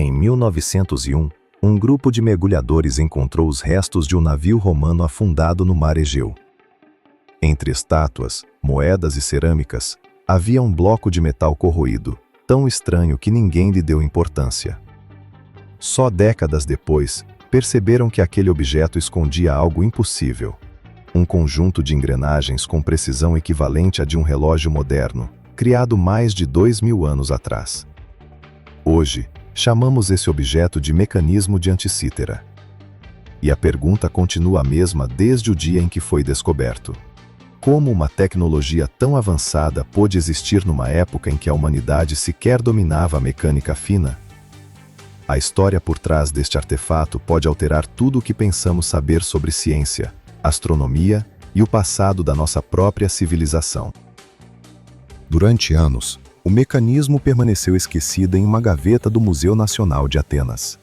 Em 1901, um grupo de mergulhadores encontrou os restos de um navio romano afundado no mar Egeu. Entre estátuas, moedas e cerâmicas, havia um bloco de metal corroído, tão estranho que ninguém lhe deu importância. Só décadas depois, perceberam que aquele objeto escondia algo impossível. Um conjunto de engrenagens com precisão equivalente à de um relógio moderno, criado mais de 2000 anos atrás. Hoje, chamamos esse objeto de mecanismo de Anticítera. E a pergunta continua a mesma desde o dia em que foi descoberto. Como uma tecnologia tão avançada pôde existir numa época em que a humanidade sequer dominava a mecânica fina? A história por trás deste artefato pode alterar tudo o que pensamos saber sobre ciência, astronomia e o passado da nossa própria civilização. Durante anos, o mecanismo permaneceu esquecido em uma gaveta do Museu Nacional de Atenas.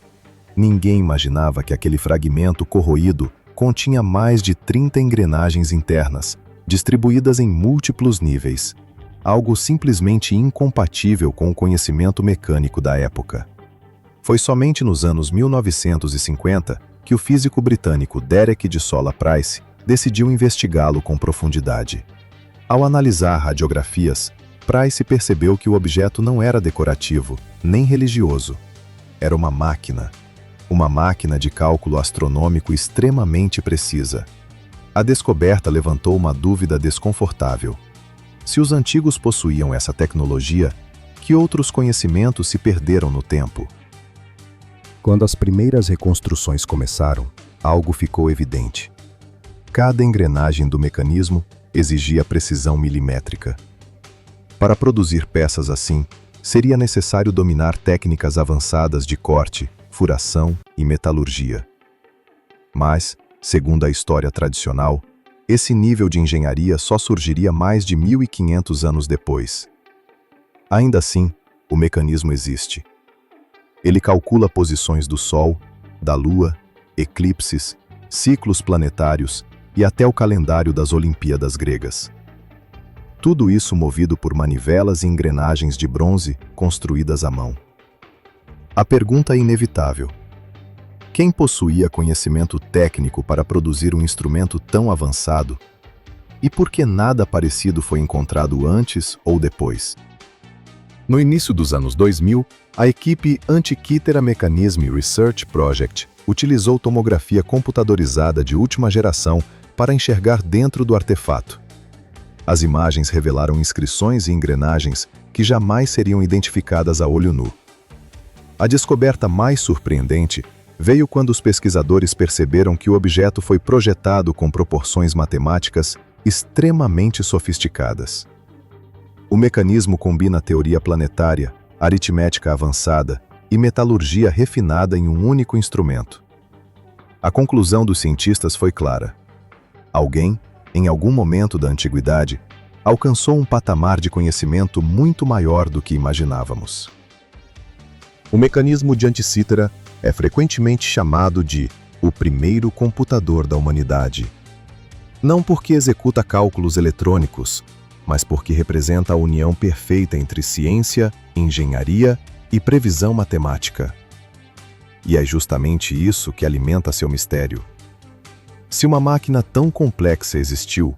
Ninguém imaginava que aquele fragmento corroído continha mais de 30 engrenagens internas, distribuídas em múltiplos níveis, algo simplesmente incompatível com o conhecimento mecânico da época. Foi somente nos anos 1950 que o físico britânico Derek de Solla Price decidiu investigá-lo com profundidade. Ao analisar radiografias, Price percebeu que o objeto não era decorativo, nem religioso. Era uma máquina de cálculo astronômico extremamente precisa. A descoberta levantou uma dúvida desconfortável. Se os antigos possuíam essa tecnologia, que outros conhecimentos se perderam no tempo? Quando as primeiras reconstruções começaram, algo ficou evidente. Cada engrenagem do mecanismo exigia precisão milimétrica. Para produzir peças assim, seria necessário dominar técnicas avançadas de corte, furação e metalurgia. Mas, segundo a história tradicional, esse nível de engenharia só surgiria mais de 1500 anos depois. Ainda assim, o mecanismo existe. Ele calcula posições do Sol, da Lua, eclipses, ciclos planetários e até o calendário das Olimpíadas gregas. Tudo isso movido por manivelas e engrenagens de bronze construídas à mão. A pergunta é inevitável. Quem possuía conhecimento técnico para produzir um instrumento tão avançado? E por que nada parecido foi encontrado antes ou depois? No início dos anos 2000, a equipe Antikythera Mechanism Research Project utilizou tomografia computadorizada de última geração para enxergar dentro do artefato. As imagens revelaram inscrições e engrenagens que jamais seriam identificadas a olho nu. A descoberta mais surpreendente veio quando os pesquisadores perceberam que o objeto foi projetado com proporções matemáticas extremamente sofisticadas. O mecanismo combina teoria planetária, aritmética avançada e metalurgia refinada em um único instrumento. A conclusão dos cientistas foi clara. Alguém, em algum momento da antiguidade, alcançou um patamar de conhecimento muito maior do que imaginávamos. O mecanismo de Anticítera é frequentemente chamado de o primeiro computador da humanidade. Não porque executa cálculos eletrônicos, mas porque representa a união perfeita entre ciência, engenharia e previsão matemática. E é justamente isso que alimenta seu mistério. Se uma máquina tão complexa existiu,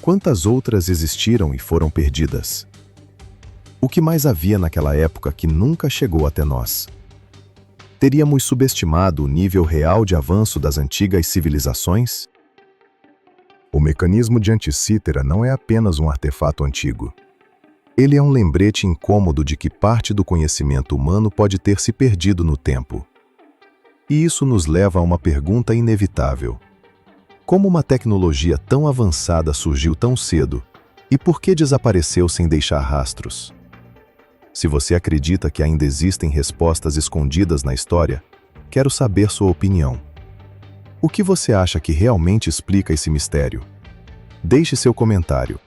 quantas outras existiram e foram perdidas? O que mais havia naquela época que nunca chegou até nós? Teríamos subestimado o nível real de avanço das antigas civilizações? O mecanismo de Anticítera não é apenas um artefato antigo. Ele é um lembrete incômodo de que parte do conhecimento humano pode ter se perdido no tempo. E isso nos leva a uma pergunta inevitável. Como uma tecnologia tão avançada surgiu tão cedo, e por que desapareceu sem deixar rastros? Se você acredita que ainda existem respostas escondidas na história, quero saber sua opinião. O que você acha que realmente explica esse mistério? Deixe seu comentário.